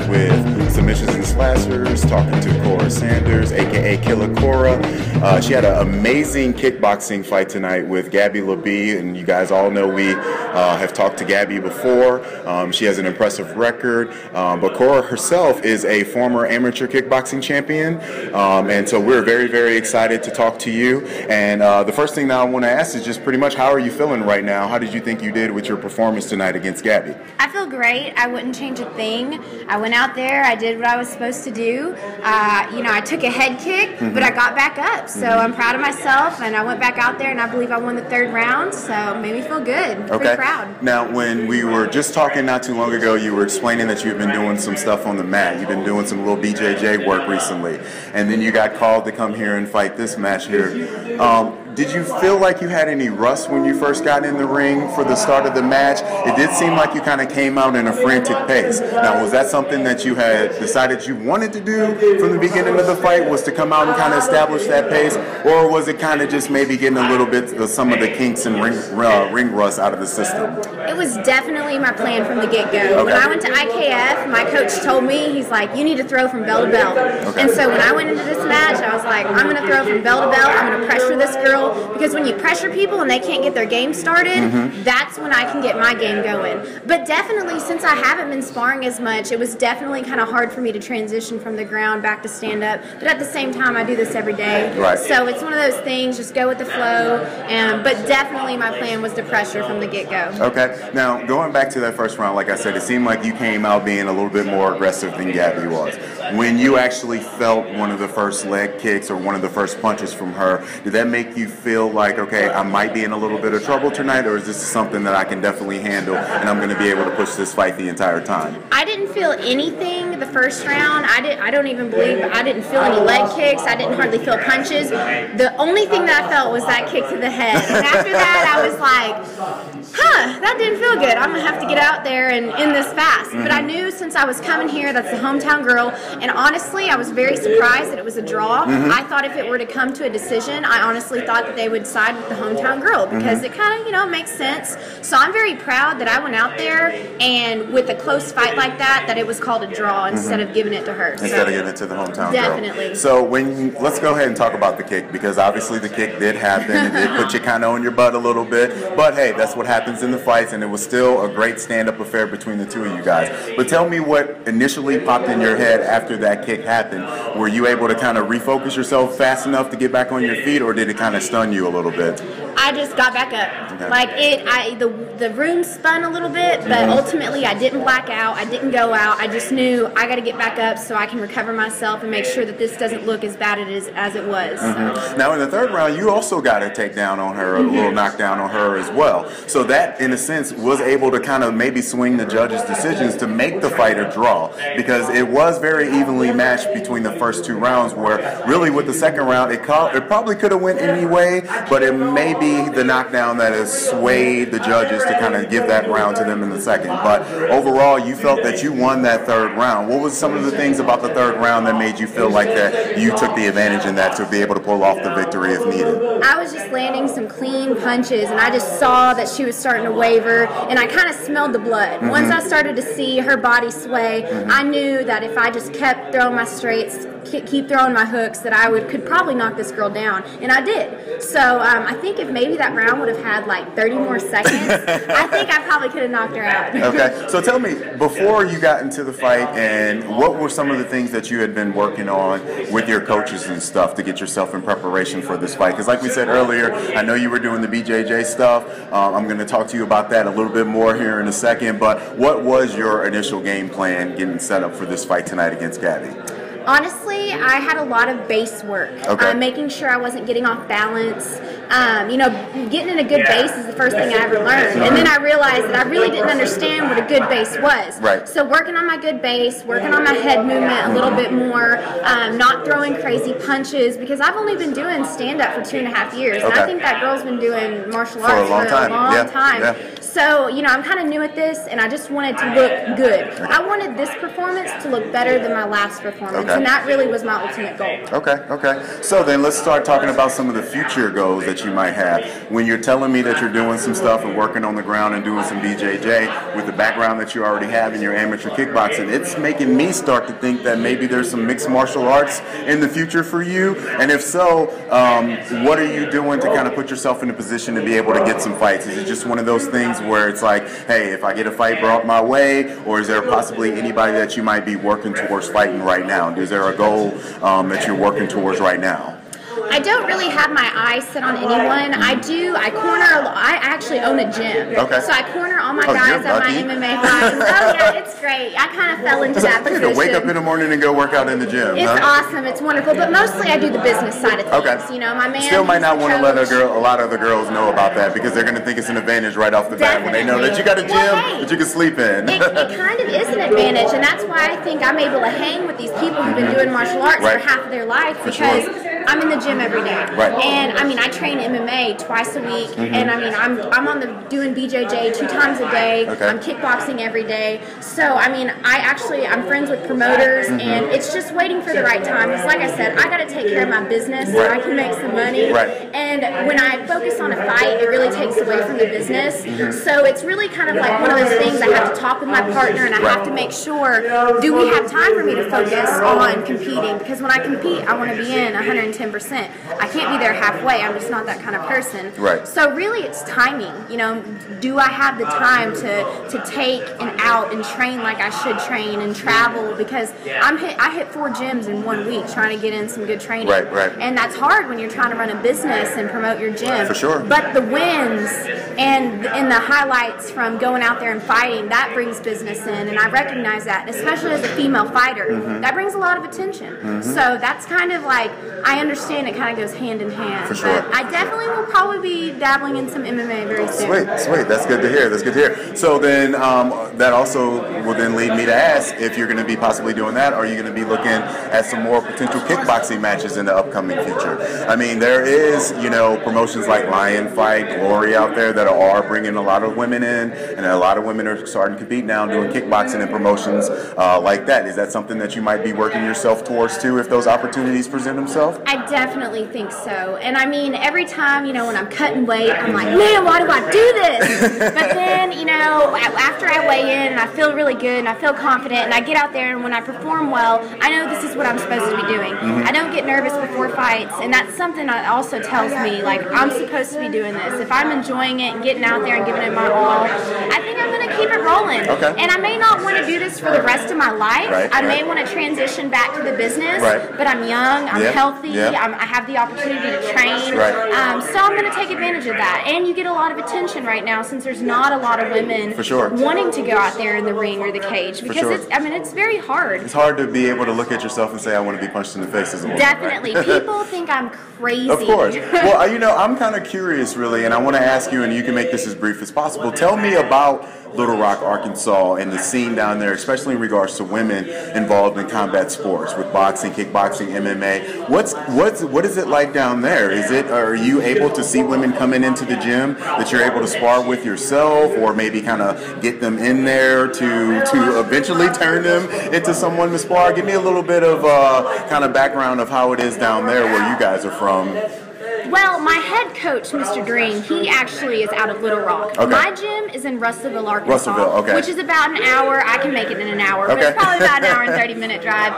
with Submissions and Slashers, talking to Cora Sanders, aka Killer Cora. She had an amazing kickboxing fight tonight with Gabby LaBee, and you guys all know we have talked to Gabby before. She has an impressive record, but Cora herself is a former amateur kickboxing champion, and so we're very, very excited to talk to you. And the first thing that I want to ask is just pretty much, how are you feeling right now? How did you think you did with your performance tonight against Gabby? I feel great. I wouldn't change a thing. I went out there, I did what I was supposed to do. I took a head kick, but I got back up. So I'm proud of myself, and I went back out there, and I believe I won the third round, so it made me feel good. Okay. Pretty proud. Now, when we were just talking not too long ago, you were explaining that you've been doing some stuff on the mat. You've been doing some little BJJ work recently, and then you got called to come here and fight this match here. Did you feel like you had any rust when you first got in the ring for the start of the match? It did seem like you kind of came out in a frantic pace. Now, was that something that you had decided you wanted to do from the beginning of the fight, was to come out and kind of establish that pace? Or was it kind of just maybe getting a little bit of some of the kinks and ring rust out of the system? It was definitely my plan from the get-go. Okay. When I went to IKF, my coach told me, he's like, you need to throw from bell to bell. Okay. And so when I went into this match, I was like, I'm going to throw from bell to bell. I'm going to pressure this girl. Because when you pressure people and they can't get their game started, that's when I can get my game going. But definitely, since I haven't been sparring as much, it was definitely kind of hard for me to transition from the ground back to stand-up. But at the same time, I do this every day. Right. So it's one of those things, just go with the flow. But definitely my plan was to pressure from the get-go. Okay. Now, going back to that first round, like I said, it seemed like you came out being a little bit more aggressive than Gabby was. When you actually felt one of the first leg kicks or one of the first punches from her, did that make you feel like, okay, I might be in a little bit of trouble tonight, or is this something that I can definitely handle and I'm going to be able to push this fight the entire time? I didn't feel anything the first round. I don't even believe I didn't feel any leg kicks. I didn't hardly feel punches. The only thing that I felt was that kick to the head. And after that, I was like, that didn't feel good. I'm going to have to get out there and end this fast. But I knew since I was coming here, that's the hometown girl. And honestly, I was very surprised that it was a draw. I thought if it were to come to a decision, I honestly thought that they would side with the hometown girl, because it kind of, makes sense. So I'm very proud that I went out there, and with a close fight like that, that it was called a draw instead of giving it to her. Instead of giving it to the hometown girl. Definitely. So let's go ahead and talk about the kick, because obviously the kick did happen. It did put you kind of on your butt a little bit. But hey, that's what happens in the fights, and it was still a great stand-up affair between the two of you guys. But tell me what initially popped in your head after that kick happened. Were you able to kind of refocus yourself fast enough to get back on your feet, or did it kind of stun you a little bit? I just got back up. Okay. Like the room spun a little bit, but ultimately I didn't black out. I didn't go out. I just knew I got to get back up so I can recover myself and make sure that this doesn't look as bad as it was. So. Now in the third round, you also got a takedown on her, a little knockdown on her as well. So that, in a sense, was able to kind of maybe swing the judges' decisions to make the fight a draw, because it was very evenly matched between the first two rounds, where really with the second round, it probably could have went any way, but it may be the knockdown that has swayed the judges to kind of give that round to them in the second. But overall, you felt that you won that third round. What was some of the things about the third round that made you feel like that you took the advantage in that to be able to pull off the victory if needed? I was just landing some clean punches, and I just saw that she was starting to waver, and I kind of smelled the blood. Once I started to see her body sway, I knew that if I just kept throwing my straights, keep throwing my hooks, that I could probably knock this girl down, and I did. So I think if maybe that round would have had like 30 more seconds, I think I probably could have knocked her out. Okay, so tell me, before you got into the fight, and what were some of the things that you had been working on with your coaches and stuff to get yourself in preparation for this fight? Because like we said earlier, I know you were doing the BJJ stuff. I'm going to talk to you about that a little bit more here in a second, but what was your initial game plan getting set up for this fight tonight against Gabby? Honestly, I had a lot of base work. Okay. Making sure I wasn't getting off balance. Getting in a good base is the first thing I ever learned. And then I realized that I really didn't understand what a good base was. Right. So working on my good base, working on my head movement a little bit more, not throwing crazy punches, because I've only been doing stand-up for 2.5 years. And I think that girl's been doing martial arts for a long time. Yeah. So, you know, I'm kind of new at this, and I just wanted to look good. I wanted this performance to look better than my last performance, and that really was my ultimate goal. Okay. So then let's start talking about some of the future goals that you might have. When you're telling me that you're doing some stuff and working on the ground and doing some BJJ with the background that you already have in your amateur kickboxing, it's making me start to think that maybe there's some mixed martial arts in the future for you. And if so, what are you doing to kind of put yourself in a position to be able to get some fights? Is it just one of those things where it's like, hey, if I get a fight brought my way, or is there possibly anybody that you might be working towards fighting right now? Is there a goal that you're working towards right now? I don't really have my eyes set on anyone. I corner, I actually own a gym. Okay. So I corner all my guys at my MMA fights. Oh yeah, it's great. I kind of fell into that position. To wake up in the morning and go work out in the gym. It's awesome. It's wonderful. But mostly I do the business side of things. Okay. You know, my man still might not want to let a lot of the girls know about that, because they're going to think it's an advantage right off the bat when they know that you got a gym that you can sleep in. It kind of is an advantage, and that's why I think I'm able to hang with these people who've been doing martial arts for half of their life, because I'm in the gym every day. And I mean, I train MMA twice a week, and I mean, I'm on the doing BJJ 2 times a day. I'm kickboxing every day. So I mean, I'm friends with promoters, and it's just waiting for the right time. Because like I said, I got to take care of my business so I can make some money. And when I focus on a fight, it really takes away from the business. So it's really kind of like one of those things. I have to talk with my partner, and I have to make sure, do we have time for me to focus on competing? Because when I compete, I want to be in 110%. I can't be there halfway. I'm just not that kind of person. So really, it's timing. You know, do I have the time to take and out and train like I should train and travel? Because I hit 4 gyms in 1 week trying to get in some good training. And that's hard when you're trying to run a business and promote your gym. For sure. But the wins and the highlights from going out there and fighting, that brings business in, and I recognize that, especially as a female fighter. That brings a lot of attention. So that's kind of like, I understand it kind of goes hand in hand. For sure. But I definitely will probably be dabbling in some MMA very soon. Sweet. That's good to hear. So then that also will then lead me to ask if you're going to be possibly doing that, or are you going to be looking at some more potential kickboxing matches in the upcoming future? I mean, there is, you know, promotions like Lion Fight, Glory out there that are bringing a lot of women in, and a lot of women are starting to compete now doing kickboxing and promotions like that. Is that something that you might be working yourself towards too, if those opportunities present themselves? I definitely think so. And I mean, every time, you know, when I'm cutting weight, I'm like, man, why do I do this? But then, you know, after I weigh in and I feel really good and I feel confident and I get out there and when I perform well, I know this is what I'm supposed to be doing. I don't get nervous before fights, and that's something that also tells me, like, I'm supposed to be doing this. If I'm enjoying it and getting out there and giving it my all, I think I'm going to keep it rolling. And I may not want to do this for the rest of my life. I may want to transition back to the business, but I'm young, I'm healthy, I have the opportunity to train, so I'm going to take advantage of that. And you get a lot of attention right now, since there's not a lot of women wanting to go out there in the ring or the cage, because it's very hard. It's hard to be able to look at yourself and say, I want to be punched in the face as a woman. Definitely. People think I'm crazy. Of course. Well, you know, I'm kind of curious, really, and I want to ask you, and you can make this as brief as possible. Tell me about Little Rock, Arkansas, and the scene down there, especially in regards to women involved in combat sports with boxing, kickboxing, MMA. What is it like down there? Are you able to see women coming into the gym that you're able to spar with yourself, or maybe kind of get them in there to eventually turn them into someone to spar? Give me a little bit of kind of background of how it is down there where you guys are from. Well, my head coach, Mr. Green, he actually is out of Little Rock. My gym is in Russellville, Arkansas, which is about an hour. I can make it in an hour, but it's probably about an hour and 30-minute drive.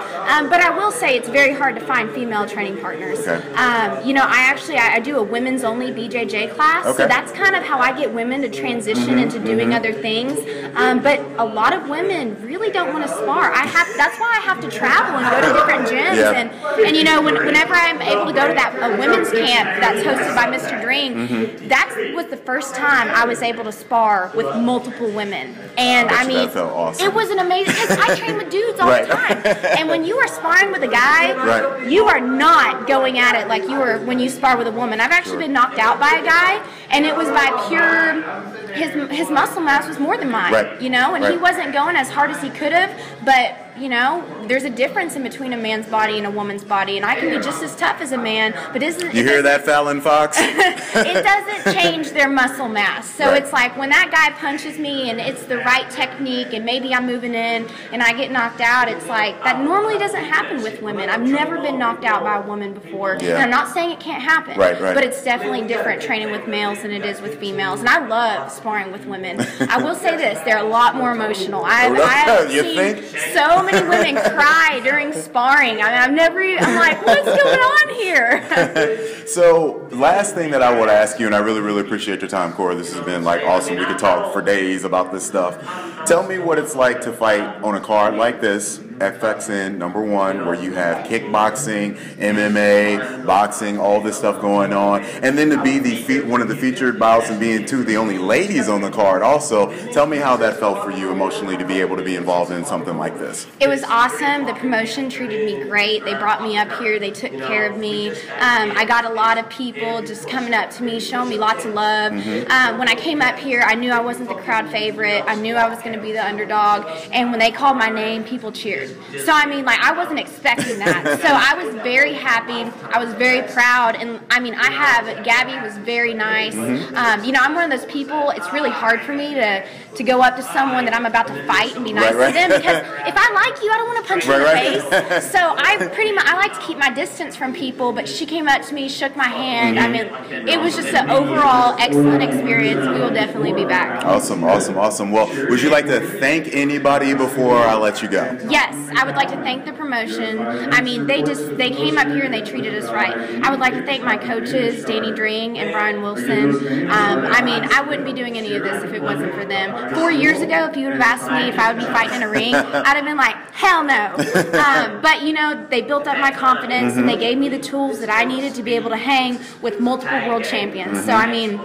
But I will say it's very hard to find female training partners. You know, I do a women's only BJJ class, so that's kind of how I get women to transition into doing other things. But a lot of women really don't want to spar. That's why I have to travel and go to different gyms. And you know, whenever I'm able to go to that women's camp that's hosted by Mr. Dream, that was the first time I was able to spar with multiple women. And I mean, that felt awesome. It was an amazing, because I train with dudes all the time. And when you are sparring with a guy, you are not going at it like you were when you spar with a woman. I've actually been knocked out by a guy, and it was by pure, his muscle mass was more than mine, you know, and he wasn't going as hard as he could have, But, you know, there's a difference in between a man's body and a woman's body, and I can be just as tough as a man, but You hear that, Fallon Fox? It doesn't change their muscle mass. So Right. it's like when that guy punches me and it's the right technique and maybe I'm moving in and I get knocked out, it's like that normally doesn't happen with women. I've never been knocked out by a woman before. Yeah. And I'm not saying it can't happen, Right, right. but it's definitely different training with males than it is with females. And I love sparring with women. I will say this, they're a lot more emotional. I have You seen think? so many women cry during sparring. I'm like, what's going on here? So, last thing that I would ask you, and I really, really appreciate your time, Cora. This has been like awesome. We could talk for days about this stuff. Tell me what it's like to fight on a card like this, XFN #1, where you have kickboxing, MMA, boxing, all this stuff going on, and then to be one of the featured bouts and being the only ladies on the card also. Tell me how that felt for you emotionally to be able to be involved in something like this. It was awesome. The promotion treated me great. They brought me up here. They took care of me. I got a lot of people just coming up to me, showing me lots of love. When I came up here, I knew I wasn't the crowd favorite. I knew I was going to be the underdog. And when they called my name, people cheered. So, I mean, like, I wasn't expecting that. So I was very happy. I was very proud. And, I mean, Gabby was very nice. You know, I'm one of those people, it's really hard for me to go up to someone that I'm about to fight and be nice to them, because if I like you, I don't want to punch you in the face. So I like to keep my distance from people, but she came up to me, shook my hand. I mean, it was just an overall excellent experience. We will definitely be back. Awesome, awesome, awesome. Well, would you like to thank anybody before I let you go? Yes, I would like to thank the promotion. I mean, they came up here and they treated us right. I would like to thank my coaches, Danny Dring and Brian Wilson. I mean, I wouldn't be doing any of this if it wasn't for them. 4 years ago, if you would have asked me if I would be fighting in a ring, I'd have been like, hell no. But, you know, they built up my confidence and they gave me the tools that I needed to be able to hang with multiple world champions. So, I mean,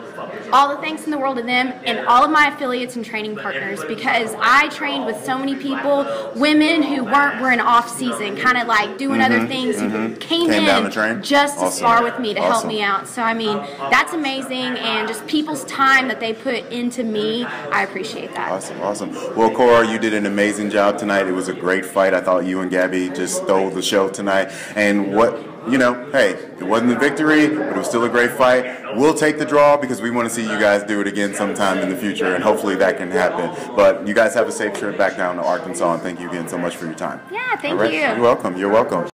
all the thanks in the world to them and all of my affiliates and training partners, because I trained with so many people, women who were in off season, kind of like doing other things, who came in down to train? just to Awesome. spar with me to help Awesome. me out. So, I mean, that's amazing, and just people's time that they put into me, I appreciate that. Awesome, awesome. Well, Cora, you did an amazing job tonight. It was a great fight. I thought you and Gabby just stole the show tonight. And you know, hey, it wasn't a victory, but it was still a great fight. We'll take the draw because we want to see you guys do it again sometime in the future, and hopefully that can happen. But you guys have a safe trip back down to Arkansas, and thank you again so much for your time. Yeah, thank All right? you. You're welcome. You're welcome.